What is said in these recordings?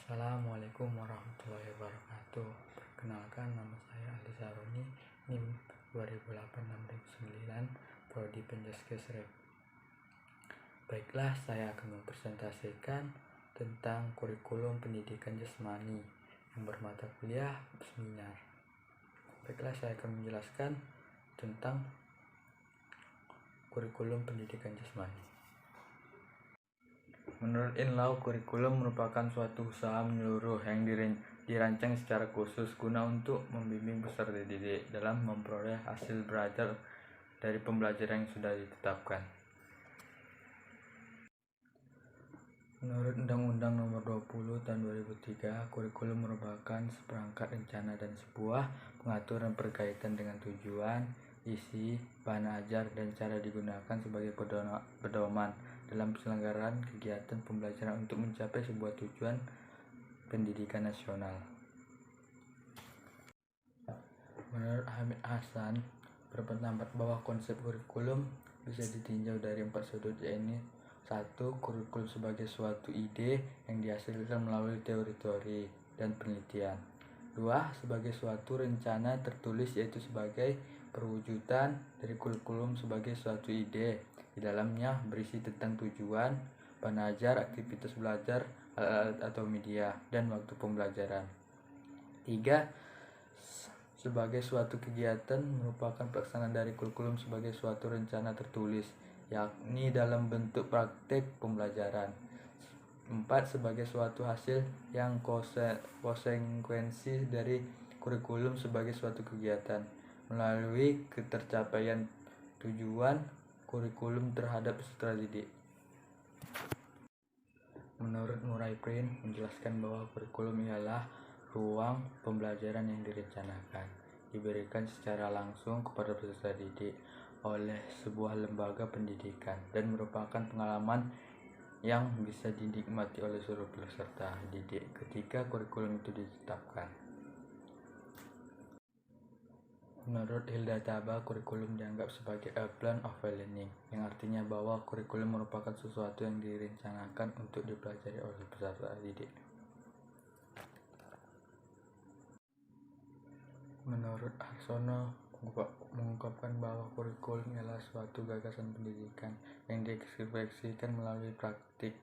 Assalamualaikum warahmatullahi wabarakatuh. Perkenalkan, nama saya Ali Saroni, NIM 2008-609, Prodi Penjaskes. Baiklah, saya akan mempresentasikan tentang kurikulum pendidikan jasmani yang bermata kuliah seminar. Baiklah, saya akan menjelaskan tentang kurikulum pendidikan jasmani. Menurut Inlaw, kurikulum merupakan suatu usaha menyeluruh yang dirancang secara khusus guna untuk membimbing peserta didik dalam memperoleh hasil belajar dari pembelajaran yang sudah ditetapkan. Menurut Undang-Undang Nomor 20 Tahun 2003, kurikulum merupakan seperangkat rencana dan sebuah pengaturan berkaitan dengan tujuan, isi, bahan ajar, dan cara digunakan sebagai pedoman dalam penyelenggaraan kegiatan pembelajaran untuk mencapai sebuah tujuan pendidikan nasional. Menurut Hamid Hasan, berpendapat bahwa konsep kurikulum bisa ditinjau dari 4 sudut, yaitu 1. Kurikulum sebagai suatu ide yang dihasilkan melalui teori-teori dan penelitian. 2. Sebagai suatu rencana tertulis, yaitu sebagai perwujudan dari kurikulum sebagai suatu ide. Di dalamnya berisi tentang tujuan, bahan ajar, aktivitas belajar, alat-alat atau media, dan waktu pembelajaran. 3. Sebagai suatu kegiatan merupakan pelaksanaan dari kurikulum sebagai suatu rencana tertulis, yakni dalam bentuk praktek pembelajaran. 4. Sebagai suatu hasil yang konsekuensi dari kurikulum sebagai suatu kegiatan melalui ketercapaian tujuan kurikulum terhadap peserta didik. Menurut Murray Print, menjelaskan bahwa kurikulum ialah ruang pembelajaran yang direncanakan, diberikan secara langsung kepada peserta didik oleh sebuah lembaga pendidikan dan merupakan pengalaman yang bisa dinikmati oleh seluruh peserta didik ketika kurikulum itu ditetapkan. Menurut Hilda Taba, kurikulum dianggap sebagai a plan of learning, yang artinya bahwa kurikulum merupakan sesuatu yang direncanakan untuk dipelajari oleh peserta didik. Menurut Harsono, mengungkapkan bahwa kurikulum adalah suatu gagasan pendidikan yang diekspresikan melalui praktik.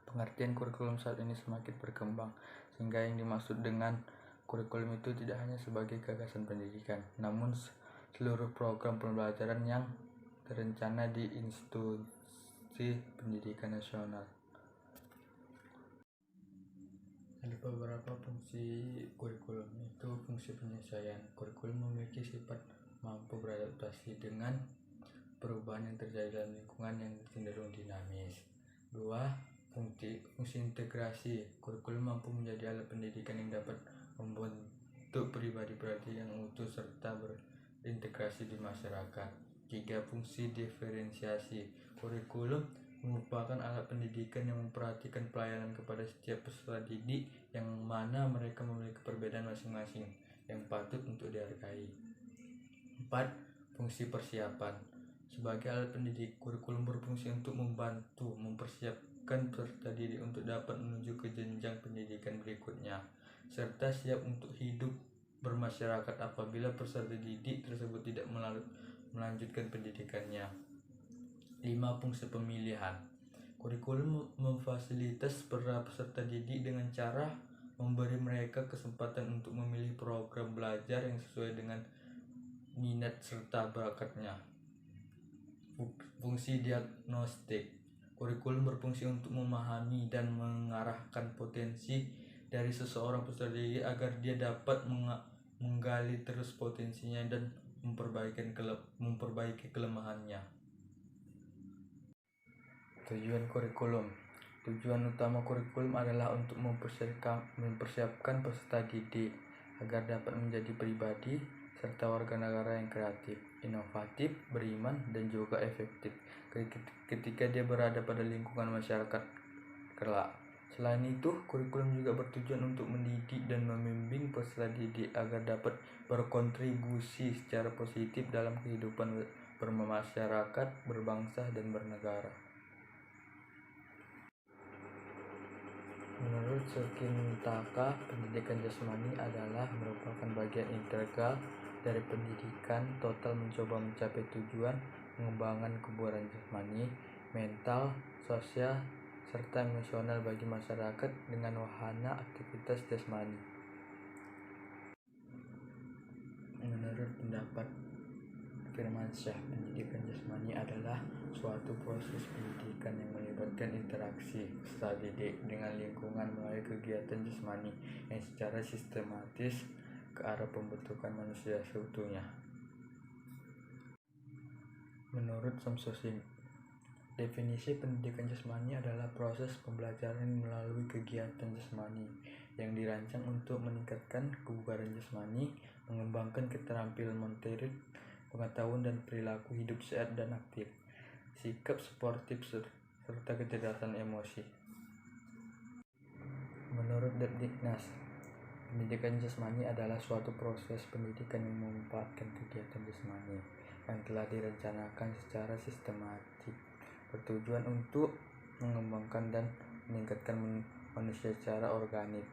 Pengertian kurikulum saat ini semakin berkembang, sehingga yang dimaksud dengan kurikulum itu tidak hanya sebagai gagasan pendidikan, namun seluruh program pembelajaran yang terencana di institusi pendidikan nasional. Ada beberapa fungsi kurikulum, itu fungsi penyesuaian. Kurikulum memiliki sifat mampu beradaptasi dengan perubahan yang terjadi dalam lingkungan yang cenderung dinamis. 2. Fungsi integrasi. Kurikulum mampu menjadi alat pendidikan yang dapat membentuk pribadi-pribadi yang utuh serta berintegrasi di masyarakat. 3. Fungsi diferensiasi. Kurikulum merupakan alat pendidikan yang memperhatikan pelayanan kepada setiap peserta didik yang mana mereka memiliki perbedaan masing-masing yang patut untuk dihargai. 4. Fungsi persiapan. Sebagai alat pendidik, kurikulum berfungsi untuk membantu mempersiapkan peserta didik untuk dapat menuju ke jenjang pendidikan berikutnya, serta siap untuk hidup bermasyarakat apabila peserta didik tersebut tidak melanjutkan pendidikannya. 5. Fungsi pemilihan. Kurikulum memfasilitas para peserta didik dengan cara memberi mereka kesempatan untuk memilih program belajar yang sesuai dengan minat serta bakatnya. Fungsi diagnostik. Kurikulum berfungsi untuk memahami dan mengarahkan potensi dari seseorang peserta didik agar dia dapat menggali terus potensinya dan memperbaiki kelemahannya. Tujuan kurikulum. Tujuan utama kurikulum adalah untuk mempersiapkan peserta didik agar dapat menjadi pribadi serta warga negara yang kreatif, inovatif, beriman, dan juga efektif ketika dia berada pada lingkungan masyarakat kelak. Selain itu, kurikulum juga bertujuan untuk mendidik dan membimbing peserta didik agar dapat berkontribusi secara positif dalam kehidupan bermasyarakat, berbangsa, dan bernegara. Menurut Sukintaka, pendidikan jasmani adalah merupakan bagian integral dari pendidikan total mencoba mencapai tujuan pengembangan kebugaran jasmani, mental, sosial, serta emosional bagi masyarakat dengan wahana aktivitas jasmani. Menurut pendapat Firmansyah, pendidikan jasmani adalah suatu proses pendidikan yang melibatkan interaksi peserta didik dengan lingkungan melalui kegiatan jasmani yang secara sistematis ke arah pembentukan manusia seutuhnya. Menurut Samsudin, definisi pendidikan jasmani adalah proses pembelajaran melalui kegiatan jasmani yang dirancang untuk meningkatkan kebugaran jasmani, mengembangkan keterampilan motorik, pengetahuan dan perilaku hidup sehat dan aktif, sikap sportif serta kecerdasan emosi. Menurut Depdiknas, pendidikan jasmani adalah suatu proses pendidikan yang memanfaatkan kegiatan jasmani yang telah direncanakan secara sistematik, bertujuan untuk mengembangkan dan meningkatkan manusia secara organik,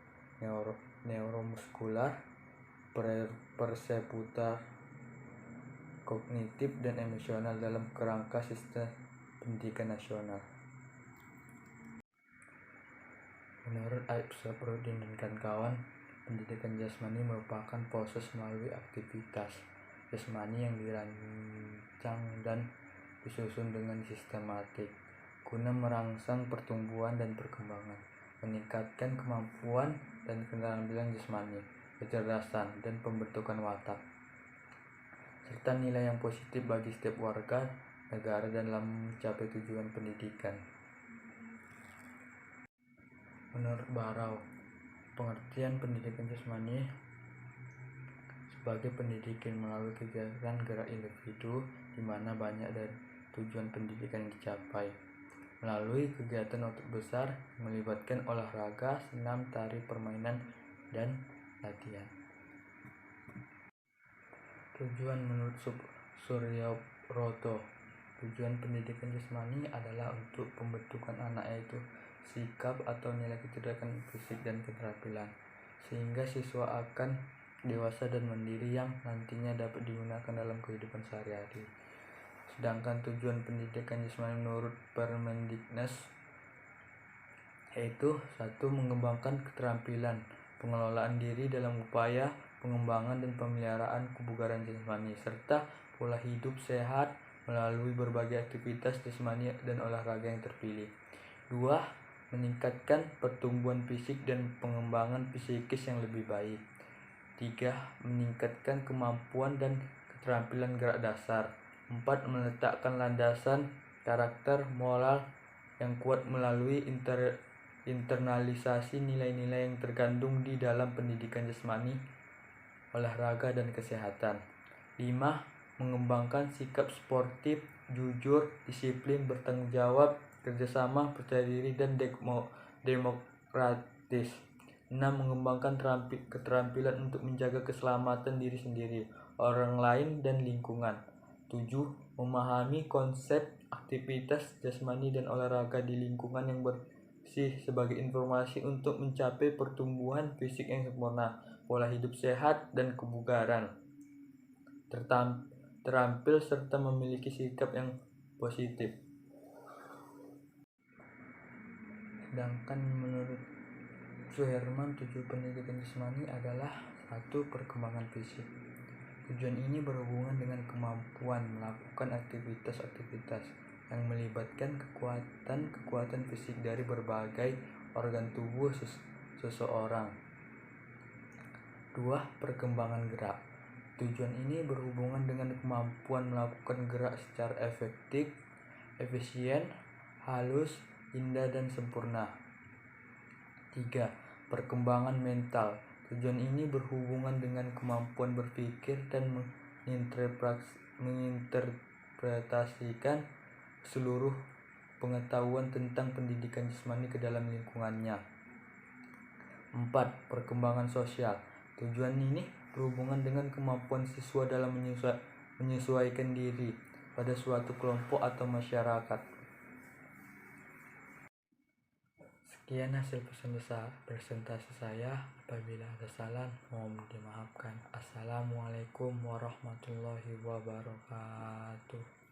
neuromuskular, perseptual, kognitif dan emosional dalam kerangka sistem pendidikan nasional. Menurut Aib Saprudin dan kawan-kawan, pendidikan jasmani merupakan proses melalui aktivitas jasmani yang dirancang dan disusun dengan sistematik guna merangsang pertumbuhan dan perkembangan, meningkatkan kemampuan dan keterampilan jasmani, kecerdasan dan pembentukan watak, serta nilai yang positif bagi setiap warga negara dalam mencapai tujuan pendidikan. Menurut Barau, pengertian pendidikan jasmani sebagai pendidikan melalui kegiatan gerak individu di mana banyak dari tujuan pendidikan yang dicapai melalui kegiatan otot besar melibatkan olahraga, senam, tari, permainan, dan latihan. Tujuan menurut Suryabroto, tujuan pendidikan jasmani adalah untuk pembentukan anak, yaitu sikap atau nilai kecerdasan fisik dan keterampilan, sehingga siswa akan dewasa dan mandiri yang nantinya dapat digunakan dalam kehidupan sehari-hari. Sedangkan tujuan pendidikan jasmani menurut Permendiknas yaitu 1. Mengembangkan keterampilan pengelolaan diri dalam upaya pengembangan dan pemeliharaan kebugaran jasmani serta pola hidup sehat melalui berbagai aktivitas jasmani dan olahraga yang terpilih. 2. Meningkatkan pertumbuhan fisik dan pengembangan psikis yang lebih baik. 3. Meningkatkan kemampuan dan keterampilan gerak dasar. 4. Meletakkan landasan karakter moral yang kuat melalui internalisasi nilai-nilai yang terkandung di dalam pendidikan jasmani, olahraga dan kesehatan. 5. Mengembangkan sikap sportif, jujur, disiplin, bertanggung jawab, kerjasama, percaya diri, dan demokratis. 6. Mengembangkan keterampilan untuk menjaga keselamatan diri sendiri, orang lain, dan lingkungan. 7. Memahami konsep aktivitas jasmani dan olahraga di lingkungan yang bersih sebagai informasi untuk mencapai pertumbuhan fisik yang sempurna, pola hidup sehat, dan kebugaran terampil serta memiliki sikap yang positif. Sedangkan menurut Suherman, tujuan pendidikan jasmani adalah 1. Perkembangan fisik. Tujuan ini berhubungan dengan kemampuan melakukan aktivitas-aktivitas yang melibatkan kekuatan fisik dari berbagai organ tubuh seseorang. 2. Perkembangan gerak. Tujuan ini berhubungan dengan kemampuan melakukan gerak secara efektif, efisien, halus, indah, dan sempurna. 3. Perkembangan mental. Tujuan ini berhubungan dengan kemampuan berpikir dan menginterpretasikan seluruh pengetahuan tentang pendidikan jasmani ke dalam lingkungannya. 4. Perkembangan sosial. Tujuan ini berhubungan dengan kemampuan siswa dalam menyesuaikan diri pada suatu kelompok atau masyarakat. Sekian hasil presentasi saya. Apabila ada salah, mohon dimaafkan. Assalamualaikum warahmatullahi wabarakatuh.